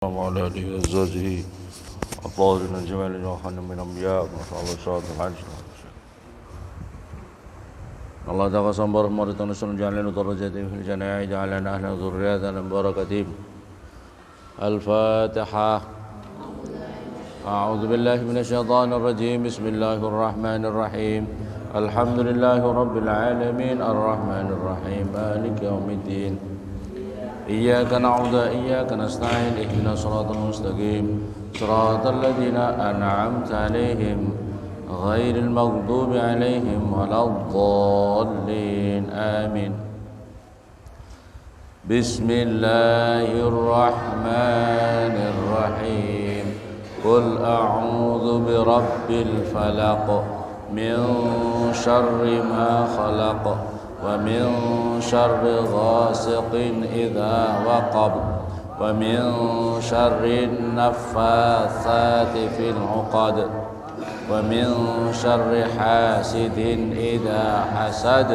وعلى آله وأزواجه الطاهرين الجمال وخاتم من الأنبياء وصحبه الشهداء العاجل الله تعالى صبر مرض نصر جعلنا درجاتهم في الجنة جعلنا أهل ذرية بركتهم الفاتحة أعوذ بالله من الشيطان الرجيم بسم الله الرحمن الرحيم الحمد لله رب العالمين الرحمن الرحيم مالك يوم الدين إياك نعبد وإياك نستعين اهدنا الصراط المستقيم صراط الذين أنعمت عليهم غير المغضوب عليهم ولا الضالين آمين بسم الله الرحمن الرحيم قل أعوذ برب الفلق من شر ما خلق ومن شر غاسق إذا وقب ومن شر النفاثات في العقد ومن شر حاسد إذا حسد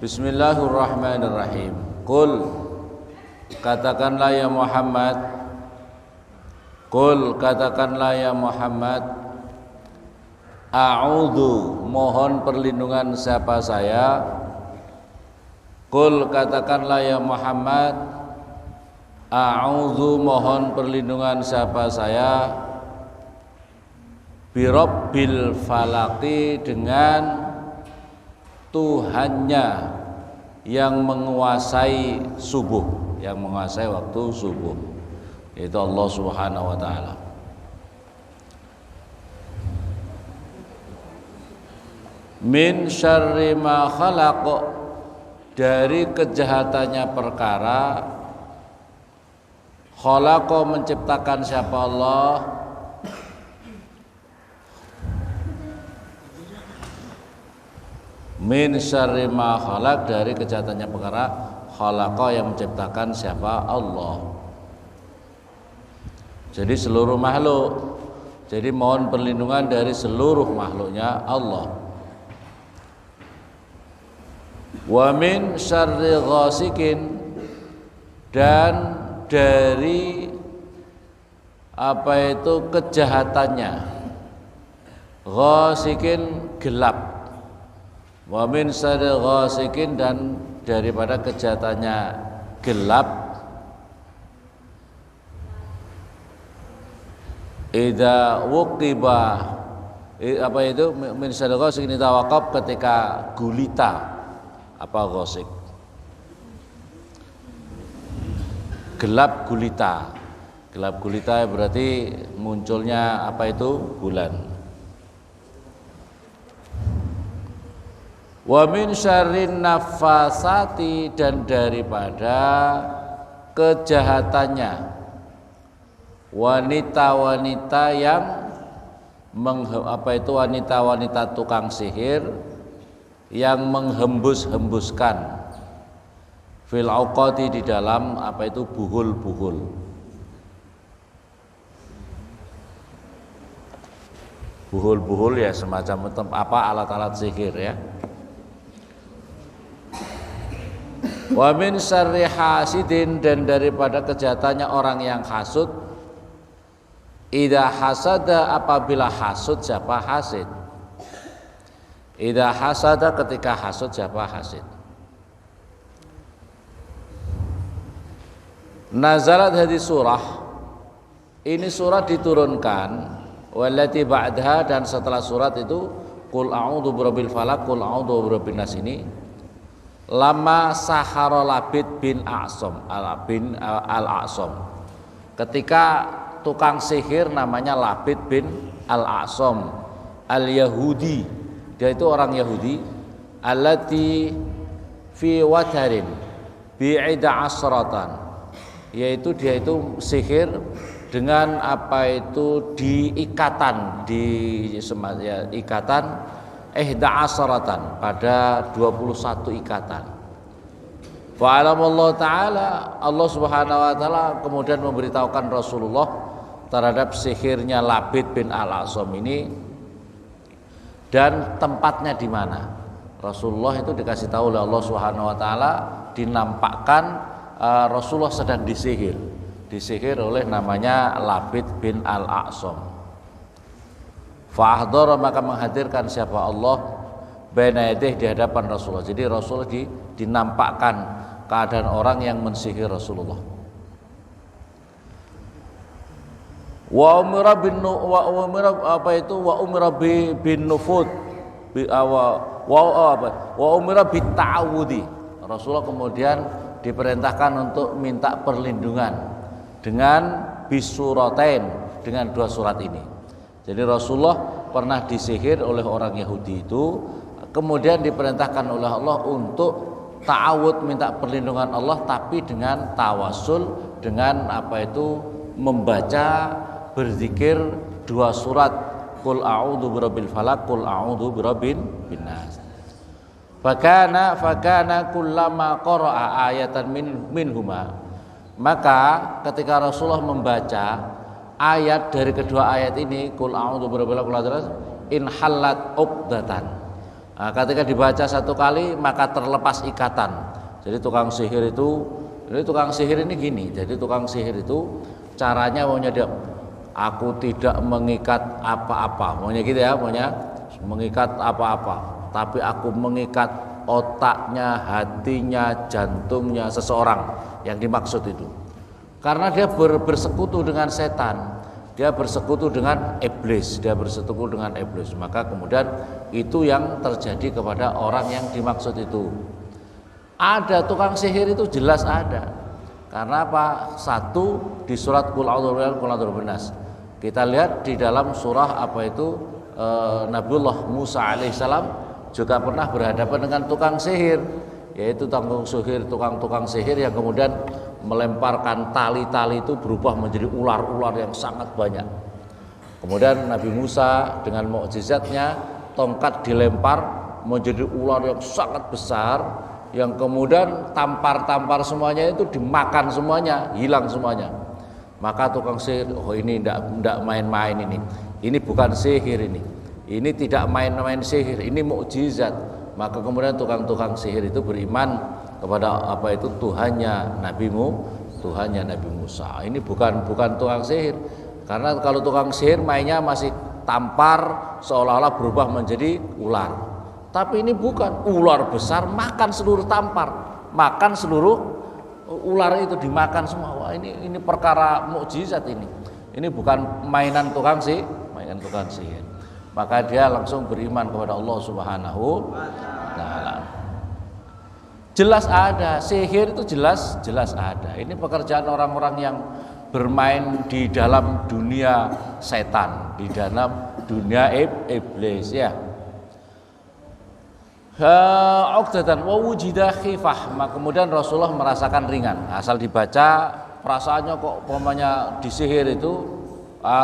Bismillahirrahmanirrahim. Qul, katakanlah ya Muhammad, Qul, katakanlah ya Muhammad, A'udhu, mohon perlindungan siapa saya. Qul, katakanlah ya Muhammad, A'udhu, mohon perlindungan siapa saya, Birabbil falaqi, dengan Tuhannya yang menguasai subuh, yang menguasai waktu subuh, yaitu Allah Subhanahu wa taala. Min syarri ma khalaq, dari kejahatannya perkara. Khalaqa, menciptakan siapa Allah. Min syarri ma khalaq, dari kejahatannya perkara. Khalaqa, yang menciptakan siapa Allah. Jadi seluruh makhluk. Jadi mohon perlindungan dari seluruh makhluknya Allah. Wa min syarri ghasikin, dan dari apa itu kejahatannya. Ghasikin, gelap. Wa min syarri ghasikin, dan daripada kejahatannya gelap. Idza wuqiba, apa itu min syarri ghasikin idza waqab, ketika gulita. Apa ghasik? Gelap gulita. Gelap gulita berarti munculnya apa itu? Bulan. Wa min syarrin nafasati, dan daripada kejahatannya wanita-wanita yang wanita-wanita tukang sihir yang menghembus-hembuskan fil auqati, di dalam apa itu buhul-buhul. Buhul-buhul ya semacam apa alat-alat sihir ya. Wa min syarri hasidin, dan daripada kejahatannya orang yang hasud. Idza hasada, apabila hasud siapa hasid. Idza hasada, ketika hasud siapa hasid. Nazalat hadis surah, ini surat diturunkan, wallati ba'daha, dan setelah surat itu qul a'udzu birabbil falaq, qul a'udzu birabbin nas, ini lama sahara Labid bin A'sam al-A'sam, ketika tukang sihir namanya Labid bin al-A'sam al-Yahudi, dia itu orang Yahudi, allati fi watarin bi'ida asratan, yaitu dia itu sihir dengan apa itu di ikatan, ikatan ihda asratan, pada 21 ikatan. Fa'alamallahu ta'ala, Allah Subhanahu wa ta'ala kemudian memberitahukan Rasulullah terhadap sihirnya Labid bin al-A'sam ini, dan tempatnya di mana. Rasulullah itu dikasih tahu oleh Allah Subhanahu wa taala, dinampakkan Rasulullah sedang disihir. disihir oleh namanya Labid bin Al-A'sam. Fa'ahdhara, maka menghadirkan siapa Allah baina yadayhi, di hadapan Rasulullah. Jadi Rasulullah dinampakkan keadaan orang yang mensihir Rasulullah. Wa umira bin nufud wa umira bit ta'awudi. Rasulullah kemudian diperintahkan untuk minta perlindungan dengan bisuratain, dengan 2 surat ini. Jadi Rasulullah pernah disihir oleh orang Yahudi itu, kemudian diperintahkan oleh Allah untuk ta'awud, minta perlindungan Allah, tapi dengan tawasul, dengan membaca, berzikir 2 surat, Qul a'udzu birabbil falaq, Qul a'udzu birabbin nas. Fakana kullama qara'a ayatan minhuma, maka ketika Rasulullah membaca ayat dari kedua ayat ini, Qul a'udzu birabbil falaq, in halat uqdatan. Nah, ketika dibaca 1 kali maka terlepas ikatan. Jadi tukang sihir ini gini. Jadi tukang sihir itu caranya maunya dia, aku tidak mengikat apa-apa, maunya gitu ya, maunya mengikat apa-apa, tapi aku mengikat otaknya, hatinya, jantungnya seseorang yang dimaksud itu. Karena dia bersekutu dengan setan, dia bersekutu dengan iblis, maka kemudian itu yang terjadi kepada orang yang dimaksud itu. Ada tukang sihir itu jelas ada. Karena apa? 1 di surat Qul a'udzu birabbin nas. Kita lihat di dalam surah Nabiullah Musa alaihissalam juga pernah berhadapan dengan tukang sihir, yaitu tukang sihir yang kemudian melemparkan tali-tali itu berubah menjadi ular-ular yang sangat banyak. Kemudian Nabi Musa dengan mukjizatnya, tongkat dilempar menjadi ular yang sangat besar, yang kemudian tampar-tampar semuanya itu dimakan semuanya, hilang semuanya. Maka tukang sihir, ini tidak main-main ini bukan sihir ini tidak main-main sihir, ini mukjizat. Maka kemudian tukang sihir itu beriman kepada Tuhannya Nabi Musa. Ini bukan tukang sihir, karena kalau tukang sihir mainnya masih tampar seolah-olah berubah menjadi ular. Tapi ini bukan, ular besar makan seluruh tampar, makan seluruh ular itu, dimakan semua. Wah, ini perkara mukjizat ini bukan mainan tukang sihir. Maka dia langsung beriman kepada Allah Subhanahu wa taala. Jelas ada sihir itu, jelas ada. Ini pekerjaan orang-orang yang bermain di dalam dunia setan, di dalam dunia iblis ya. Uqdatan wa wujida khifah, maka kemudian Rasulullah merasakan ringan. Asal dibaca perasaannya kok umpamanya disihir itu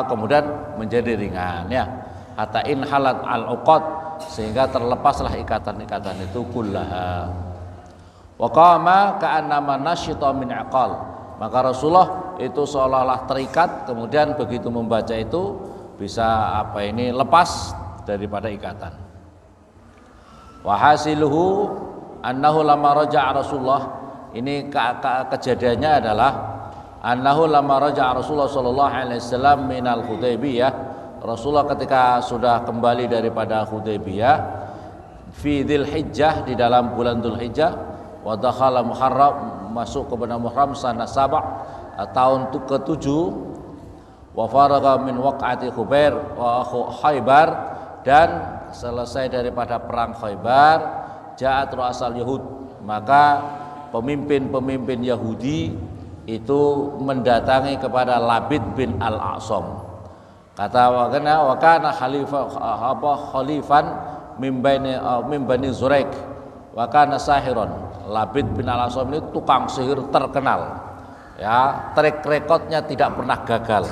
kemudian menjadi ringan ya. Hatta in halat al-uqad, sehingga terlepaslah ikatan-ikatan itu kullaha. Wa qama ka'annama nasyita min aqal, maka Rasulullah itu seolah-olah terikat, kemudian begitu membaca itu bisa lepas daripada ikatan. Wa hasiluhu annahu lamma raja'a Rasulullah, ini kejadiannya adalah annahu lamma raja'a Rasulullah sallallahu alaihi wasallam minal Hudaybiyah, Rasulullah ketika sudah kembali daripada Hudaybiyah, fi Dzulhijjah, di dalam bulan Dzulhijjah, wa dakhala Muharram, masuk ke bulan Muharram sana Saba', tahun ke-7, wa faragha min waq'ati Khaybar, dan selesai daripada perang Khaybar, ja'at ru'asal Yahud, maka pemimpin-pemimpin Yahudi itu mendatangi kepada Labid bin Al-A'sam. Kata wa kana khalifan min bani Zuraik wa kana sahiron. Labid bin Al-A'sam ini tukang sihir terkenal. Ya, track recordnya tidak pernah gagal.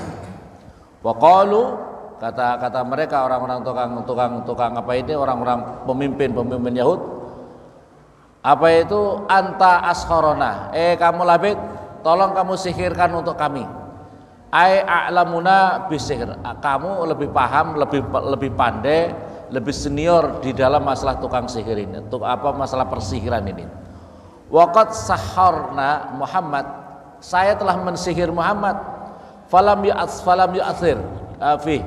Wa qalu, kata mereka orang-orang tukang orang-orang pemimpin Yahud, anta asharona, kamu Labid, tolong kamu sihirkan untuk kami. A'lamuna bisihir, kamu lebih paham, lebih pandai, lebih senior di dalam masalah tukang sihir ini, masalah persihiran ini. Waqad saharna Muhammad, saya telah mensihir Muhammad. Falam yu'athir fi.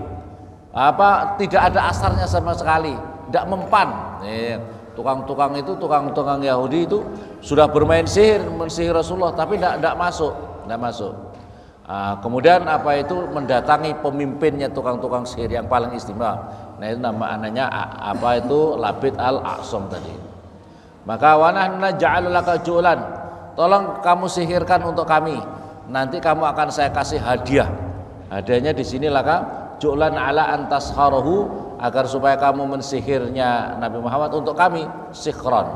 Tidak ada asarnya sama sekali, tidak mempan. Tukang-tukang Yahudi itu sudah bermain sihir, mensihir Rasulullah, tapi tidak masuk. Kemudian mendatangi pemimpinnya tukang-tukang sihir yang paling istimewa. Nah itu namanya Labid al-A'sam tadi. Maka wa nahnu naj'alu laka ju'lan, tolong kamu sihirkan untuk kami. Nanti kamu akan saya kasih hadiah. Hadiahnya di sini laka ju'lan ala antasharahu, agar supaya kamu mensihirnya Nabi Muhammad untuk kami, sikhran.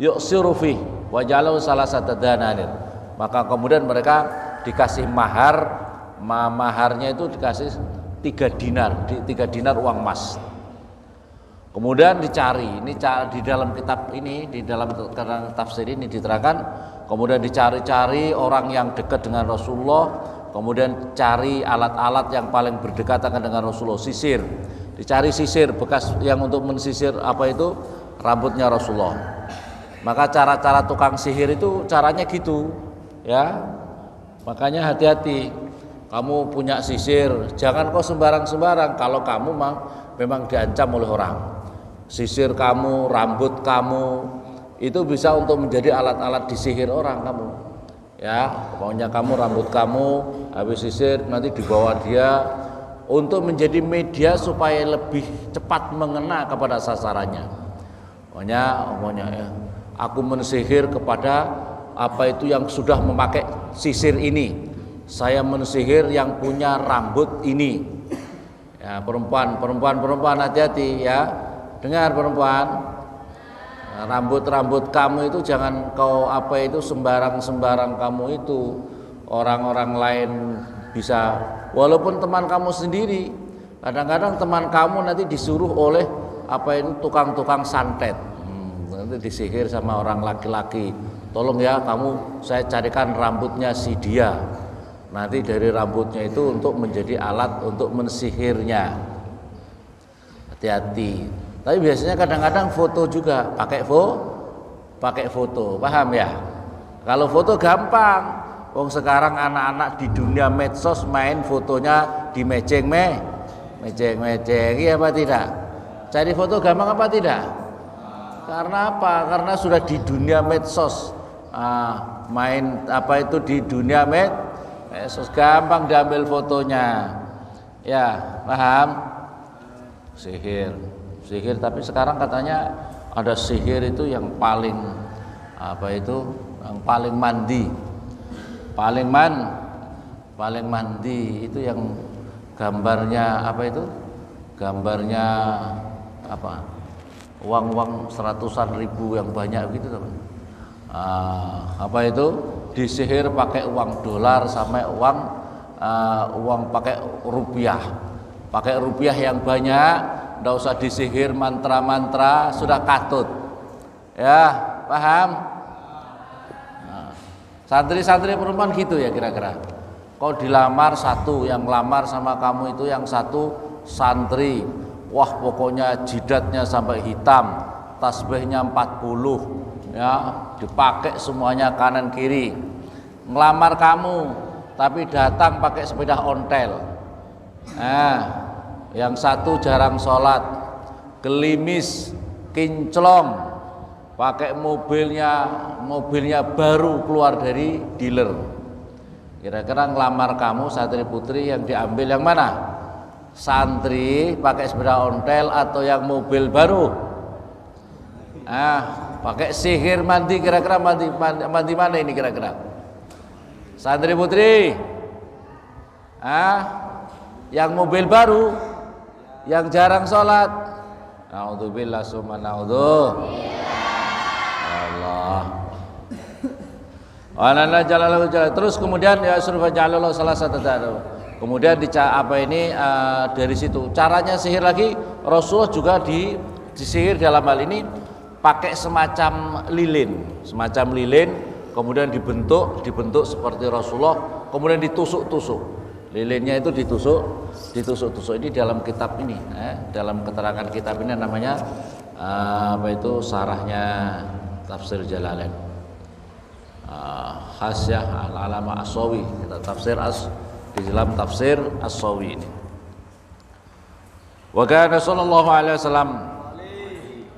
Yu'siru fi wa ja'alahu salasata dananir. Maka kemudian mereka dikasih maharnya itu dikasih 3 dinar uang emas. Kemudian dicari, ini di dalam kitab ini, di dalam tafsir ini diterangkan, kemudian dicari-cari orang yang dekat dengan Rasulullah, kemudian cari alat-alat yang paling berdekatan dengan Rasulullah, sisir. Dicari sisir bekas yang untuk mensisir rambutnya Rasulullah. Maka cara-cara tukang sihir itu caranya gitu, ya. Makanya hati-hati, kamu punya sisir, jangan kau sembarang-sembarang kalau kamu memang diancam oleh orang. Sisir kamu, rambut kamu itu bisa untuk menjadi alat-alat disihir orang kamu. Ya, pokoknya kamu rambut kamu habis sisir nanti dibawa dia untuk menjadi media supaya lebih cepat mengena kepada sasarannya. Pokoknya ya, aku mensihir kepada yang sudah memakai sisir ini. Saya mensihir yang punya rambut ini. Ya, perempuan hati-hati ya. Dengar perempuan, rambut kamu itu jangan kau sembarang kamu itu. Orang-orang lain bisa, walaupun teman kamu sendiri, kadang-kadang teman kamu nanti disuruh oleh tukang-tukang santet, nanti disihir sama orang laki-laki. Tolong ya kamu, saya carikan rambutnya si dia. Nanti dari rambutnya itu untuk menjadi alat untuk mensihirnya. Hati-hati. Tapi biasanya kadang-kadang foto juga, pakai foto, paham ya? Kalau foto gampang, sekarang anak-anak di dunia medsos main fotonya di mejeng, iya apa tidak? Cari foto gampang apa tidak? Karena apa? Karena sudah di dunia medsos, main di dunia medsos gampang diambil fotonya, ya paham? Sihir, tapi sekarang katanya ada sihir itu yang paling yang paling mandi itu yang gambarnya gambarnya uang 100-an ribu yang banyak gitu teman. Disihir pakai uang dolar sampai uang pakai rupiah yang banyak. Nggak usah disihir mantra-mantra, sudah katut. Ya, paham? Santri-santri perempuan gitu ya kira-kira. Kau dilamar satu, yang lamar sama kamu itu yang satu santri. Wah, pokoknya jidatnya sampai hitam, tasbihnya 40, ya, dipakai semuanya kanan kiri. Ngelamar kamu, tapi datang pakai sepeda ontel. Yang satu jarang sholat, gelimis, kinclong, pakai mobilnya baru keluar dari dealer. Kira-kira ngelamar kamu santri putri yang diambil yang mana? Santri pakai sepeda ontel atau yang mobil baru? Pakai sihir mandi, kira-kira mandi mana ini kira-kira? Santri putri? Yang mobil baru? Yang jarang sholat? Na'udzubillah summa na'udzu. Allah. Walana jalalahu jalal. Terus kemudian ya surfa jalallahu salah satu taruh. Kemudian dari situ caranya sihir lagi. Rasulullah juga disihir dalam hal ini pakai semacam lilin, kemudian dibentuk seperti Rasulullah, kemudian ditusuk-tusuk. Lilinnya itu ditusuk-tusuk. Ini dalam kitab ini, dalam keterangan kitab ini namanya sarahnya Tafsir Jalalain. Hasyah Al-Alama As-Sawi, kita tafsir di dalam tafsir As-Sawi ini. Wa kana sallallahu alaihi wasallam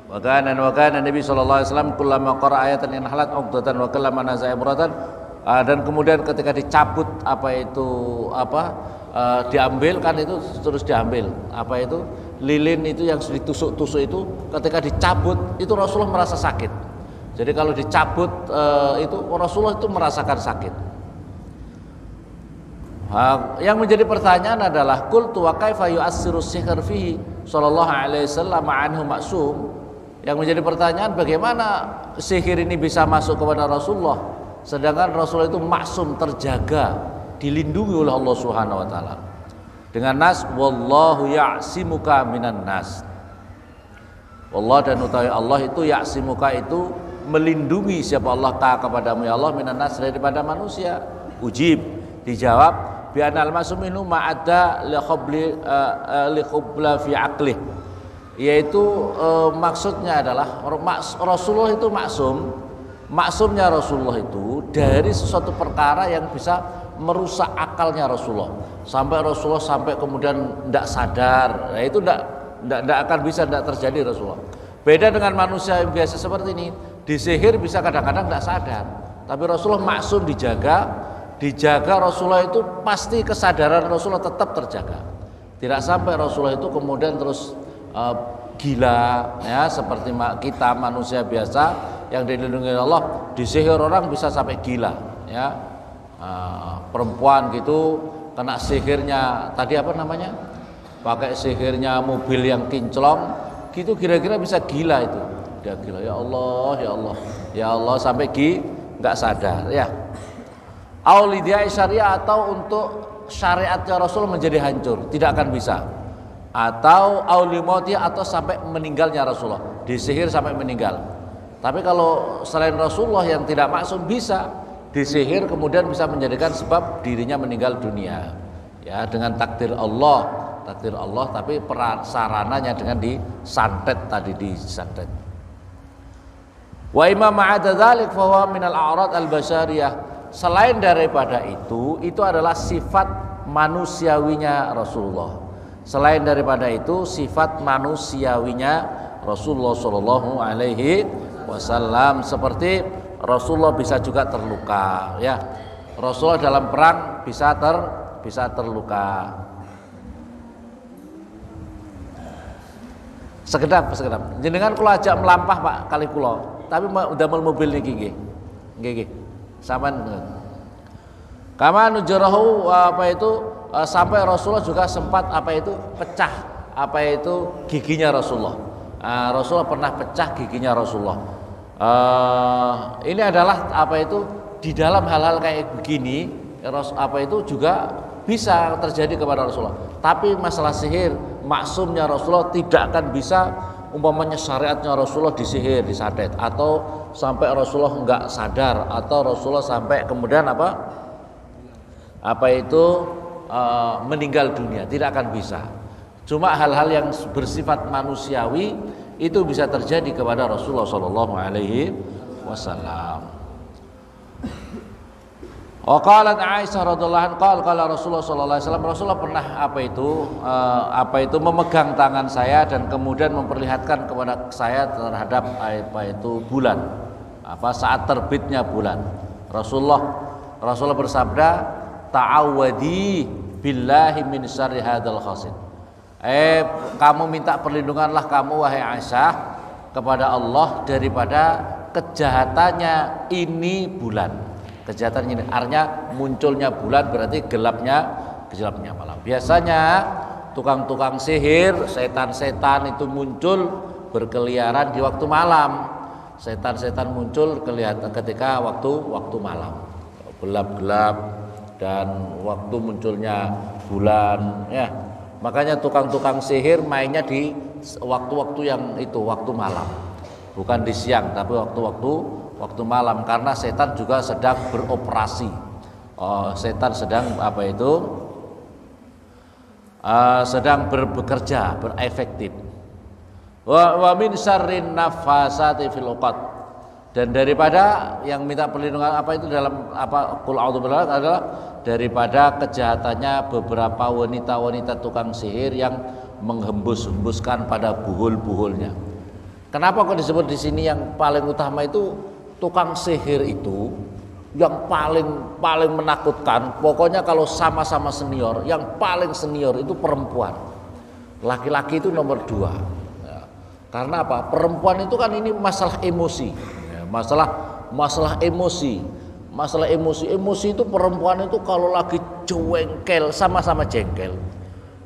wa kana Nabi sallallahu alaihi wasallam kullama qara ayatan in halat uqdatan wa kullama naza'a ibratan, dan kemudian ketika dicabut diambil kan itu terus diambil lilin itu yang ditusuk-tusuk itu, ketika dicabut itu Rasulullah merasa sakit. Jadi kalau dicabut itu Rasulullah itu merasakan sakit. Yang menjadi pertanyaan adalah qultu wa kaifa yu'assiru sihr fihi sallallahu alaihi wasallam anhu maksum. Yang menjadi pertanyaan, bagaimana sihir ini bisa masuk kepada Rasulullah sedangkan Rasulullah itu maksum, terjaga, dilindungi oleh Allah Subhanahu wa taala. Dengan nas wallahu ya'simuka minan nas. Allah dan utawi Allah itu ya'simuka itu melindungi siapa Allah kepadamu ya Allah minan nas daripada manusia. Ujib, dijawab bi anal masuminu ma'adda li khubla fi aqlih, yaitu maksudnya adalah Rasulullah itu maksumnya Rasulullah itu dari sesuatu perkara yang bisa merusak akalnya Rasulullah sampai kemudian tidak sadar. Nah, itu tidak akan bisa, tidak terjadi Rasulullah. Beda dengan manusia yang biasa seperti ini, disihir bisa kadang-kadang tidak sadar, tapi Rasulullah maksum, dijaga Rasulullah itu pasti kesadaran Rasulullah tetap terjaga. Tidak sampai Rasulullah itu kemudian terus gila ya, seperti kita manusia biasa yang dilindungi Allah, disihir orang bisa sampai gila ya. Perempuan gitu kena sihirnya tadi pakai sihirnya mobil yang kinclong gitu, kira-kira bisa gila itu. Dia gila, ya Allah sampai nggak sadar ya. Aulidia syariah, atau untuk syariatnya Rasul menjadi hancur, tidak akan bisa. Atau aulimoti, atau sampai meninggalnya Rasulullah, disihir sampai meninggal. Tapi kalau selain Rasulullah yang tidak maksum, bisa disihir kemudian bisa menjadikan sebab dirinya meninggal dunia ya, dengan takdir Allah, tapi sarananya dengan disantet. Wa imma ma'ada dzalik fa huwa min al-a'rad al-basyariyah. Selain daripada itu adalah sifat manusiawinya Rasulullah. Selain daripada itu sifat manusiawinya Rasulullah sallallahu alaihi wasallam, seperti Rasulullah bisa juga terluka ya. Rasulullah dalam perang bisa terluka. Sekedap. Jenengan kula ajak melampah Pak kali kula, tapi ndamel mobil niki nggih. Saman kama nujarahu sampai Rasulullah juga sempat pecah giginya Rasulullah. Rasulullah pernah pecah giginya Rasulullah. Ini adalah di dalam hal-hal kayak begini juga bisa terjadi kepada Rasulullah. Tapi masalah sihir, maksumnya Rasulullah tidak akan bisa, umpamanya syariatnya Rasulullah disihir, disantet, atau sampai Rasulullah enggak sadar, atau Rasulullah sampai kemudian meninggal dunia, tidak akan bisa. Cuma hal-hal yang bersifat manusiawi itu bisa terjadi kepada Rasulullah sallallahu alaihi wasallam. Qalat Aisyah radhiyallahu anha qala Rasulullah sallallahu alaihi wasallam, Rasulullah pernah memegang tangan saya dan kemudian memperlihatkan kepada saya terhadap bulan, saat terbitnya bulan. Rasulullah bersabda, ta'awwadi billahi min syarri hadzal khasid. Kamu minta perlindunganlah kamu wahai Aisyah kepada Allah daripada kejahatannya ini bulan. Kejahatan ini artinya munculnya bulan berarti gelapnya malam. Biasanya tukang-tukang sihir, setan-setan itu muncul berkeliaran di waktu malam. Setan-setan muncul kelihatan ketika waktu malam, gelap-gelap dan waktu munculnya bulan ya. Makanya tukang-tukang sihir mainnya di waktu-waktu yang itu, waktu malam. Bukan di siang tapi waktu malam, karena setan juga sedang beroperasi. Setan sedang sedang bekerja, berefektif. Wa min syarrin nafasati fil uqad, Dan daripada yang minta perlindungan apa itu dalam apa qul a'udzu billahi adalah daripada kejahatannya beberapa wanita-wanita tukang sihir yang menghembus-hembuskan pada buhul-buhulnya. Kenapa kok disebut di sini yang paling utama itu tukang sihir itu yang paling menakutkan. Pokoknya kalau sama-sama senior, yang paling senior itu perempuan. Laki-laki itu nomor 2. Ya. Karena apa? Perempuan itu kan ini masalah emosi. Masalah emosi, emosi itu perempuan itu kalau lagi jengkel sama-sama jengkel,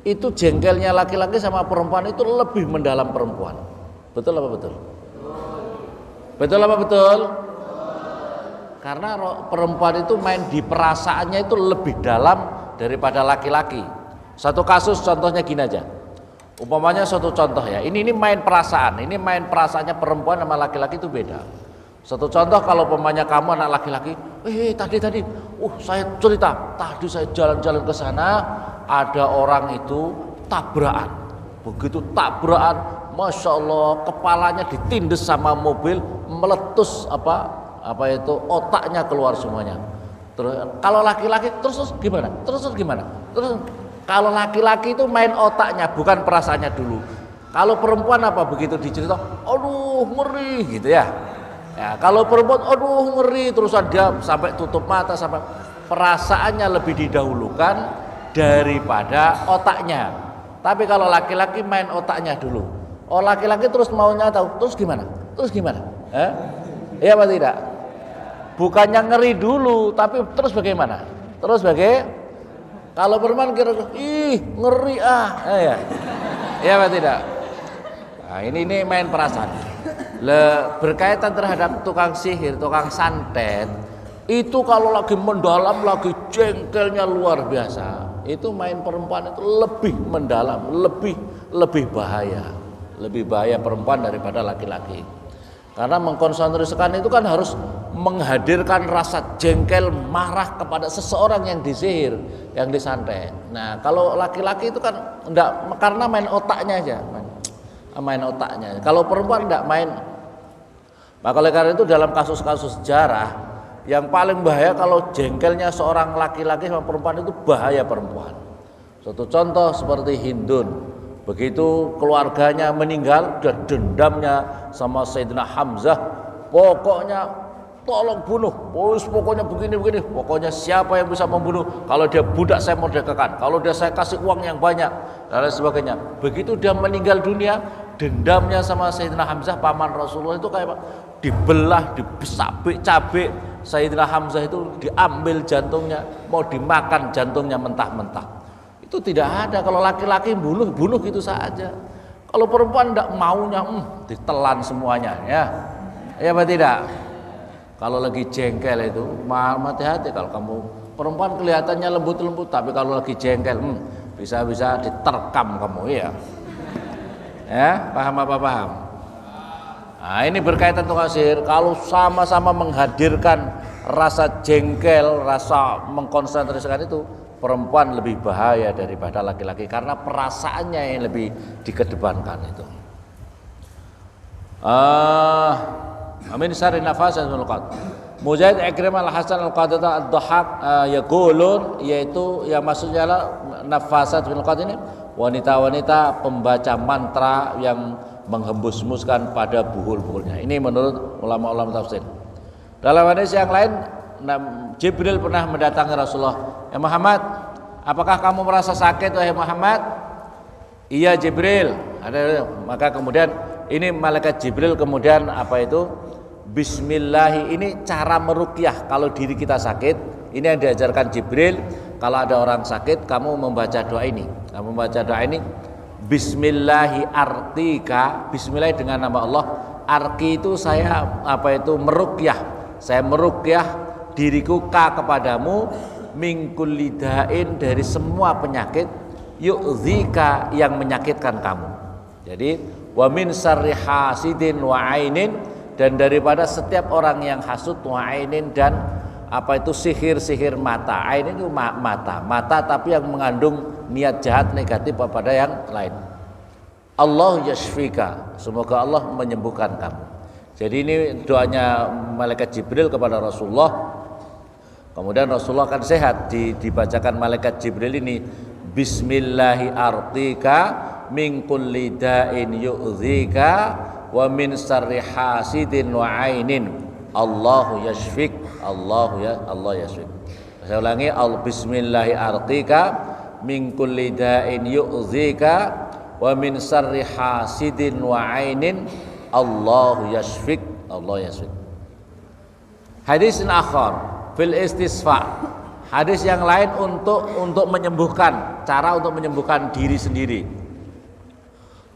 itu jengkelnya laki-laki sama perempuan itu lebih mendalam perempuan. Betul apa betul? Betul apa betul? Karena perempuan itu main di perasaannya itu lebih dalam daripada laki-laki. Satu kasus contohnya gini aja. Umpamanya suatu contoh ya. Ini main perasaan, ini main perasaannya perempuan sama laki-laki itu beda. Satu contoh kalau umpamanya kamu anak laki-laki, tadi, saya cerita, tadi saya jalan-jalan ke sana, ada orang itu tabrakan. Begitu tabrakan, masya Allah, kepalanya ditindes sama mobil, meletus otaknya keluar semuanya. Terus kalau laki-laki terus gimana? Terus kalau laki-laki itu main otaknya, bukan perasaannya dulu. Kalau perempuan apa begitu dicerita, aduh ngeri gitu ya. Ya, kalau perempuan, aduh ngeri, terusan dia sampai tutup mata, sampai perasaannya lebih didahulukan daripada otaknya. Tapi kalau laki-laki main otaknya dulu. Oh laki-laki terus maunya tahu, terus gimana? Iya apa tidak? Bukannya ngeri dulu, tapi terus bagaimana? Kalau perempuan kira-kira, ngeri ya. Iya apa tidak? Nah, ini main perasaan. Berkaitan terhadap tukang sihir, tukang santet, itu kalau lagi mendalam, lagi jengkelnya luar biasa, itu main perempuan itu lebih mendalam, lebih bahaya perempuan daripada laki-laki. Karena mengkonsentrasikan itu kan harus menghadirkan rasa jengkel, marah kepada seseorang yang disihir, yang disantet. Nah kalau laki-laki itu kan enggak, karena main otaknya aja, main otaknya. Kalau perempuan enggak main. Maka oleh karena itu dalam kasus-kasus sejarah yang paling bahaya kalau jengkelnya seorang laki-laki sama perempuan itu bahaya perempuan. Suatu contoh seperti Hindun, begitu keluarganya meninggal dan dendamnya sama Sayyidina Hamzah, pokoknya tolong bunuh, pokoknya begini, pokoknya siapa yang bisa membunuh, kalau dia budak saya merdekakan, kalau dia saya kasih uang yang banyak dan lain sebagainya. Begitu dia meninggal dunia, dendamnya sama Sayyidina Hamzah paman Rasulullah itu kayak apa? Dibelah, dibesabik-cabik. Sayyidina Hamzah itu diambil jantungnya, mau dimakan jantungnya mentah-mentah. Itu tidak ada. Kalau laki-laki bunuh gitu saja. Kalau perempuan tidak maunya, ditelan semuanya ya. Ya apa tidak? Kalau lagi jengkel itu, hati-hati kalau kamu perempuan kelihatannya lembut-lembut, tapi kalau lagi jengkel, bisa-bisa diterkam kamu ya. Ya, paham apa paham? Nah, ini berkaitan tukang sihir. Kalau sama-sama menghadirkan rasa jengkel, rasa mengkonsentrasikan itu, perempuan lebih bahaya daripada laki-laki karena perasaannya yang lebih dikedepankan itu. Amin syarri nafasan fil uqad. Mujahid, Ikrimah, Al-Hasan, Al-Qatadah, Ad-Dhahhak yaqulun, yaitu yang maksudnya adalah nafasat fil uqad ini wanita-wanita pembaca mantra yang menghembus-hembuskan pada buhul-buhulnya. Ini menurut ulama-ulama tafsir. Dalam hadis yang lain, Jibril pernah mendatangi Rasulullah. Ya Muhammad, apakah kamu merasa sakit wahai Muhammad? Iya Jibril. Maka kemudian ini malaikat Jibril kemudian Bismillah, ini cara meruqyah kalau diri kita sakit. Ini yang diajarkan Jibril. Kalau ada orang sakit, kamu membaca doa ini. Kamu membaca doa ini. Bismillahi artika. Bismillah dengan nama Allah. Arki itu saya meruqyah. Saya meruqyah diriku kepadamu min kulli da'in, dari semua penyakit yu'dzika, yang menyakitkan kamu. Jadi wa min syarri hasidin wa ainin, dan daripada setiap orang yang hasud, wa ainin, dan sihir mata. Ain itu mata tapi yang mengandung niat jahat negatif kepada yang lain. Allah yashfika, semoga Allah menyembuhkan kamu. Jadi ini doanya malaikat Jibril kepada Rasulullah. Kemudian Rasulullah akan sehat, dibacakan malaikat Jibril ini, Bismillahi artika min kulli da'in yu'dzika wa min syarri hasidin wa ainin. Allahu yashfik, Allah yashfik. Saya ulangi, Bismillahi artika min kulli da'in yu'dzika wa min syarri hasidin wa ainin. Allahu yashfik, Allah yashfik. Hadis akhar fil istisfa. Hadis yang lain untuk menyembuhkan, cara untuk menyembuhkan diri sendiri.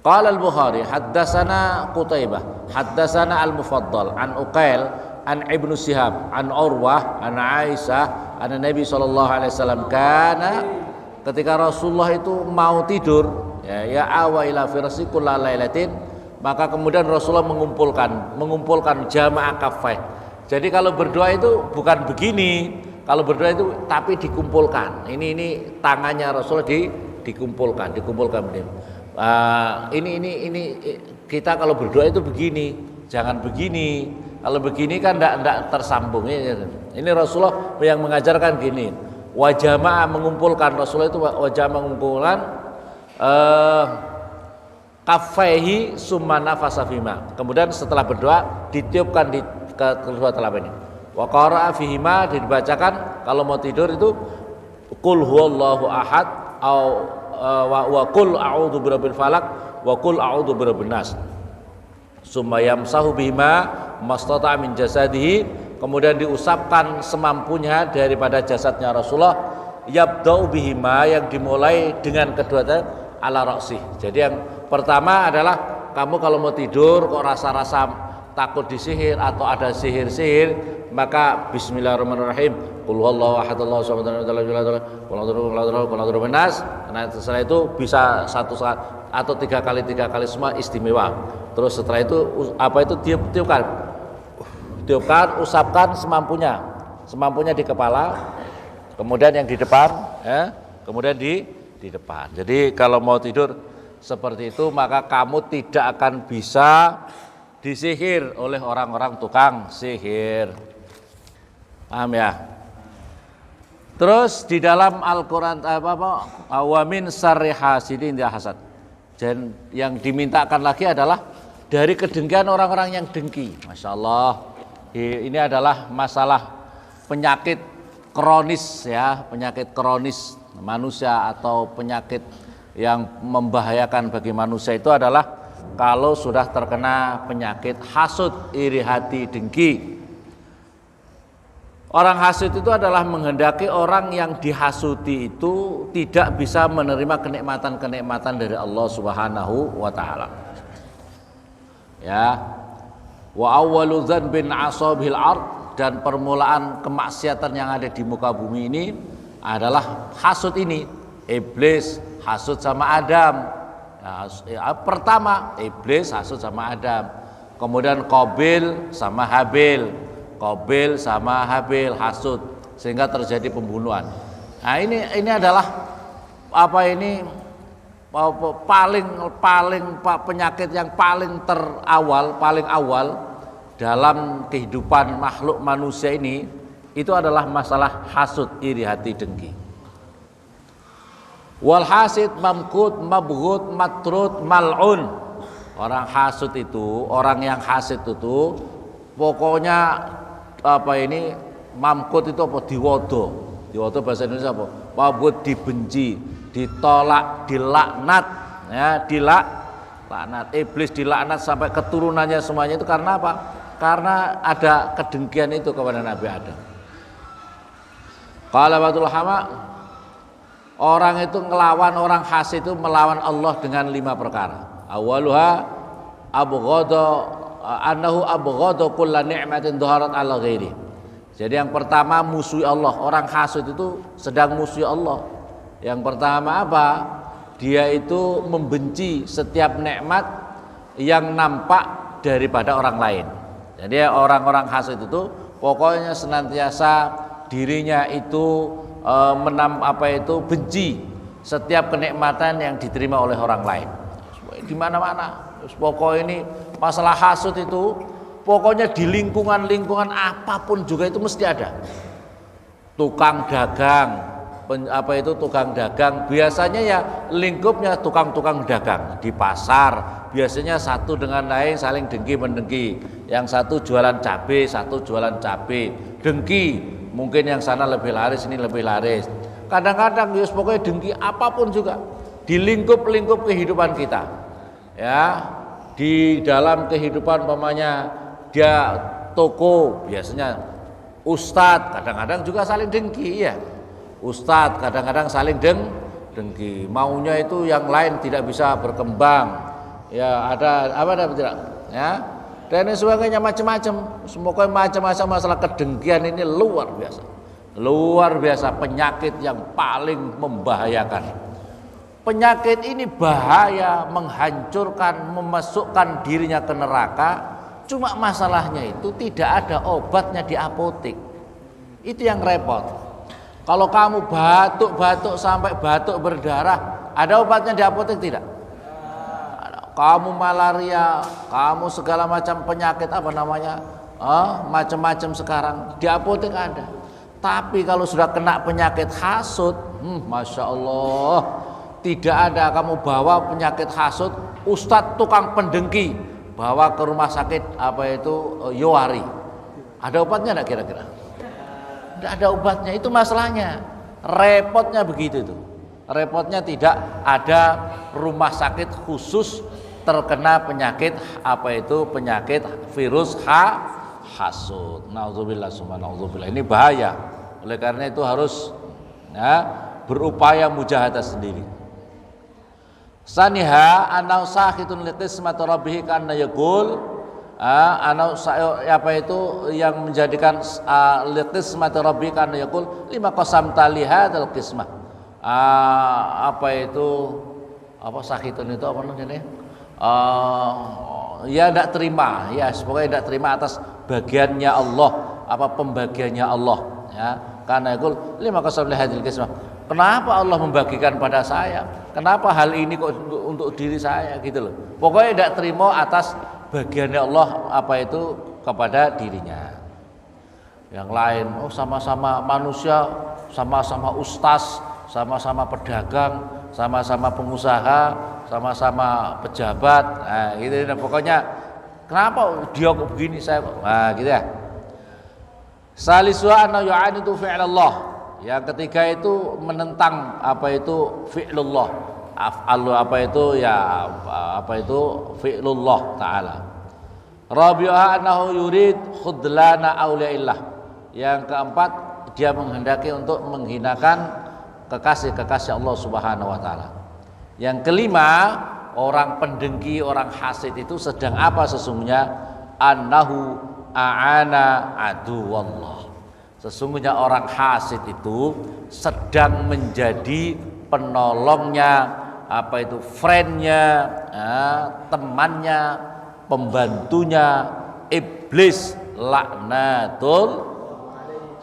Qala al-Bukhari haddatsana Qutaibah, haddatsana al-Mufaddal an Uqail an Ibnu Shihab an Urwah an Aisyah an Nabi sallallahu alaihi wasallam kana, ketika Rasulullah itu mau tidur, ya awa ila firasi kullalailatin, maka kemudian Rasulullah mengumpulkan jamaah kaffah. Jadi kalau berdoa itu bukan begini, kalau berdoa itu tapi dikumpulkan. Ini tangannya Rasulullah dikumpulkan begini. Ini kita kalau berdoa itu begini, jangan begini. Kalau begini kan tidak tersambung. Ini Rasulullah yang mengajarkan gini. Wajamaah mengumpulkan, Rasulullah itu wajamaah mengumpulkan kaffaihi summa nafasa fima. Kemudian setelah berdoa ditiupkan di kedua telapak ini. Wa qara'a fihima, dibacakan kalau mau tidur itu qul huwallahu ahad wa qul a'udzu birabbil falaq wa qul a'udzu birabbin nas. Summa yamsahu bihima mastata min jasadihi, kemudian diusapkan semampunya daripada jasadnya Rasulullah. Yabda'u bihima, yang dimulai dengan kedua ala ra'si. Jadi yang pertama adalah kamu kalau mau tidur kok rasa-rasa takut disihir atau ada sihir-sihir, maka bismillahirrahmanirrahim, qul huwallahu ahad Allahu samad lam yalid walam yulad walam nas. Nah, setelah itu bisa satu saat atau tiga kali semua istimewa. Terus setelah itu tiupkan, usapkan semampunya di kepala, kemudian yang di depan, kemudian di depan. Jadi kalau mau tidur seperti itu, maka kamu tidak akan bisa disihir oleh orang-orang tukang sihir. Paham ya? Terus di dalam Al-Qur'an wa min syarri hasidin idza hasad. Dan yang dimintakan lagi adalah dari kedengkian orang-orang yang dengki. Masya Allah. Ini adalah masalah penyakit kronis, ya, penyakit kronis manusia atau penyakit yang membahayakan bagi manusia itu adalah kalau sudah terkena penyakit hasud, iri hati, dengki. Orang hasud itu adalah menghendaki orang yang dihasuti itu tidak bisa menerima kenikmatan-kenikmatan dari Allah Subhanahu wa taala. Ya. Wa awwalu dzanbin asabil ard, dan permulaan kemaksiatan yang ada di muka bumi ini adalah hasud ini. Iblis hasud sama Adam. Pertama iblis hasud sama Adam, kemudian Qabil sama Habil hasud, sehingga terjadi pembunuhan. Nah ini adalah penyakit yang paling awal dalam kehidupan makhluk manusia ini, itu adalah masalah hasud, iri hati, dengki. Wal hasid mamkut mabghut matrud mal'un. Orang yang hasid itu pokoknya mamkut itu diwodo bahasa Indonesia apa? Mabghut, dibenci, ditolak, dilaknat, ya, dilaknat. Iblis dilaknat sampai keturunannya semuanya itu karena apa? Karena ada kedengkian itu kepada Nabi Adam. Qala ba'dul ulama, orang itu ngelawan, orang hasid itu melawan Allah dengan 5 perkara. Awaluha annahu abghadha kulla ni'matin dhaharat ala ghairi. Jadi yang pertama musuhi Allah. Orang hasud itu sedang musuhi Allah. Yang pertama apa? Dia itu membenci setiap nikmat yang nampak daripada orang lain. Jadi orang-orang hasud itu pokoknya senantiasa dirinya itu benci setiap kenikmatan yang diterima oleh orang lain. Di mana-mana. Pokoknya ini masalah hasud itu pokoknya di lingkungan apapun juga itu mesti ada. Tukang dagang, tukang dagang, biasanya ya lingkupnya tukang-tukang dagang di pasar, biasanya satu dengan lain saling dengki mendengki. Yang satu jualan cabai, satu jualan cabai, dengki. Mungkin yang sana lebih laris, ini lebih laris. Kadang-kadang ya pokoknya dengki apapun juga di lingkup-lingkup kehidupan kita. Ya, di dalam kehidupan umpamanya dia toko, biasanya ustadz kadang-kadang juga saling dengki ya. Ustadz kadang-kadang saling dengki. Maunya itu yang lain tidak bisa berkembang. Ya, ada tidak? Ya. Dan sebagainya macam-macam. Semoga macam-macam masalah kedengkian ini luar biasa. Luar biasa, penyakit yang paling membahayakan. Penyakit ini bahaya, menghancurkan, memasukkan dirinya ke neraka. Cuma masalahnya itu tidak ada obatnya di apotek. Itu yang repot. Kalau kamu batuk-batuk sampai batuk berdarah, ada obatnya di apotek tidak? Kamu malaria, kamu segala macam penyakit macam-macam sekarang di apotek ada. Tapi kalau sudah kena penyakit hasut, masya Allah, tidak ada. Kamu bawa penyakit hasut, ustadz tukang pendengki, bawa ke rumah sakit Yowari. Ada obatnya enggak kira-kira? Tidak ada obatnya, itu masalahnya. Repotnya begitu itu. Repotnya tidak ada rumah sakit khusus terkena penyakit penyakit virus hasud. Nauzubillah summa nauzubillah. Ini bahaya. Oleh karena itu harus berupaya mujahadah sendiri. Saniha anau sakhitun liqismati rabbih kana yaqul yang menjadikan liqismati rabbih kana yaqul lima qasamta li hadzal qismah. Sakhitun itu apa namanya? Ya tidak terima, ya pokoknya tidak terima atas bagiannya Allah, pembagiannya Allah, ya. Karena itu lima qasam li hadzal qismah. Kenapa Allah membagikan pada saya? Kenapa hal ini kok untuk diri saya gitu loh. Pokoknya tidak terima atas bagiannya Allah kepada dirinya. Yang lain, sama-sama manusia, sama-sama ustaz, sama-sama pedagang, sama-sama pengusaha, sama-sama pejabat. Nah, gitu. Pokoknya kenapa dia kok begini saya kok. Nah, gitu ya. Salisuha anna yu'anidu fi'lallah. Yang ketiga itu menentang fi'lullah. Fi'lullah taala. Rabi'uha annahu yurid khudlana awliyaillah. Yang keempat, dia menghendaki untuk menghinakan kekasih-kekasih Allah Subhanahu wa taala. Yang kelima, orang pendengki, orang hasid itu sedang apa sesungguhnya? Annahu a'ana aduwallah. Sesungguhnya orang hasid itu sedang menjadi penolongnya, friendnya, temannya, pembantunya iblis laknatul.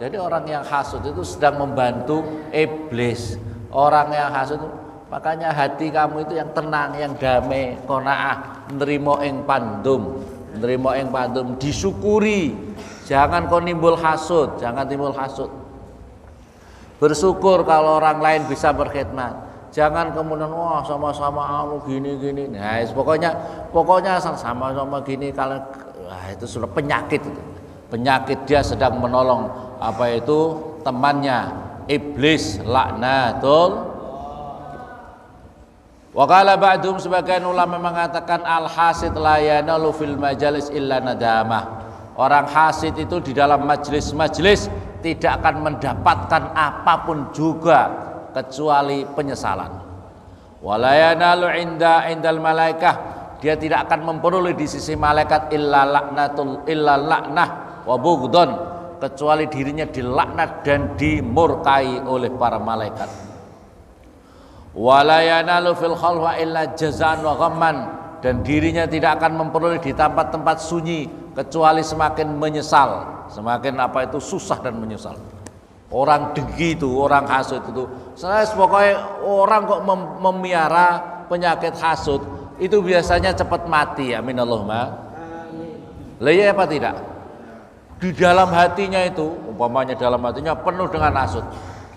Jadi orang yang hasud itu sedang membantu iblis. Orang yang hasud itu, makanya hati kamu itu yang tenang, yang damai, qanaah, nerimo ing pandum, disyukuri. Jangan kau timbul hasud. Bersyukur kalau orang lain bisa berkhidmat. Jangan kemudian sama-sama kamu gini. Nah, pokoknya sama-sama gini kalau itu sudah penyakit itu. Penyakit dia sedang menolong temannya iblis laknatul. Waqala ba'dhum, sebagian ulama mengatakan al-hasid la yanalu fil majalis illa nadamah. Orang hasid itu di dalam majelis tidak akan mendapatkan apapun juga kecuali penyesalan. Wala yanalu indal malaikah, dia tidak akan memperoleh di sisi malaikat illa laknah wa bughdon, kecuali dirinya dilaknat dan dimurkai oleh para malaikat. Wala yanalu fil khalwa illa jazaan wa ghamman, dan dirinya tidak akan memperoleh di tempat-tempat sunyi kecuali semakin menyesal, semakin susah dan menyesal. Orang dengki itu, orang hasud itu, pokoknya orang kok memiara penyakit hasud itu biasanya cepat mati. Amin Allahumma. Lah iya apa tidak? Di dalam hatinya itu, umpamanya dalam hatinya penuh dengan hasud.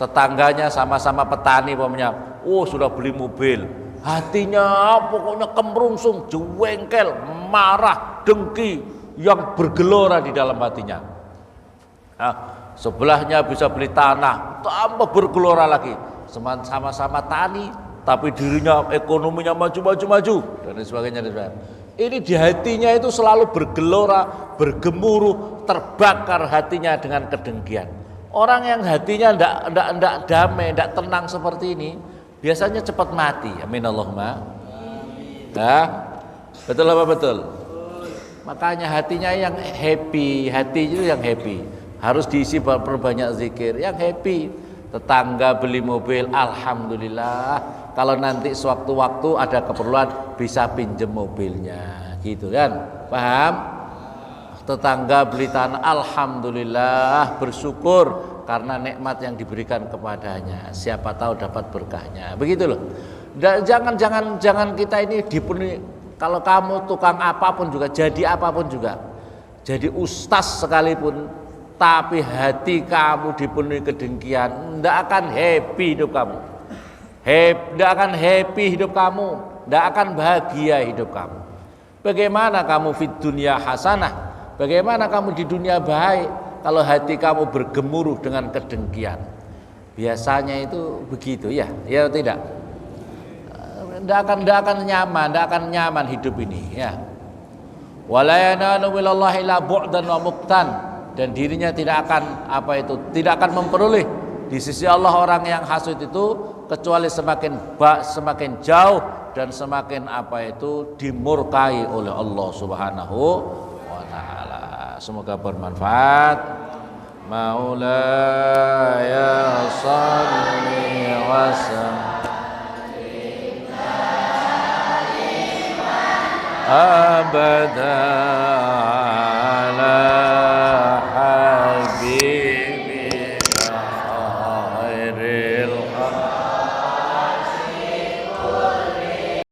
Tetangganya sama-sama petani umpamanya, oh sudah beli mobil. Hatinya pokoknya kemerungsung, jengkel, marah, dengki yang bergelora di dalam hatinya. Nah, sebelahnya bisa beli tanah, tambah bergelora lagi. Sama-sama tani, tapi dirinya ekonominya maju dan sebagainya. Ini di hatinya itu selalu bergelora, bergemuruh, terbakar hatinya dengan kedengkian. Orang yang hatinya ndak damai, ndak tenang seperti ini, biasanya cepat mati. Amin Allahumma. Nah, betul apa betul? Makanya hatinya yang happy, hati itu yang happy. Harus diisi perbanyak zikir, yang happy. Tetangga beli mobil, alhamdulillah. Kalau nanti sewaktu-waktu ada keperluan bisa pinjem mobilnya, gitu kan? Paham? Tetangga beli tanah, alhamdulillah, bersyukur karena nikmat yang diberikan kepadanya. Siapa tahu dapat berkahnya. Begitu loh. Jangan kita ini dipenuhi. Kalau kamu tukang apapun juga, jadi apapun juga, jadi ustaz sekalipun, tapi hati kamu dipenuhi kedengkian, tidak akan happy hidup kamu. Tidak akan happy hidup kamu, tidak akan bahagia hidup kamu. Bagaimana kamu fit dunia hasanah? Bagaimana kamu di dunia baik kalau hati kamu bergemuruh dengan kedengkian? Biasanya itu begitu ya, ya tidak? Tidak akan nyaman hidup ini ya. Wala yanalu minallahi la bu'dan wa muqtan, dan dirinya tidak akan memperoleh di sisi Allah orang yang hasud itu kecuali semakin jauh dan semakin dimurkai oleh Allah Subhanahu wa taala. Semoga bermanfaat. Maulaya shalli wa sallim abada ala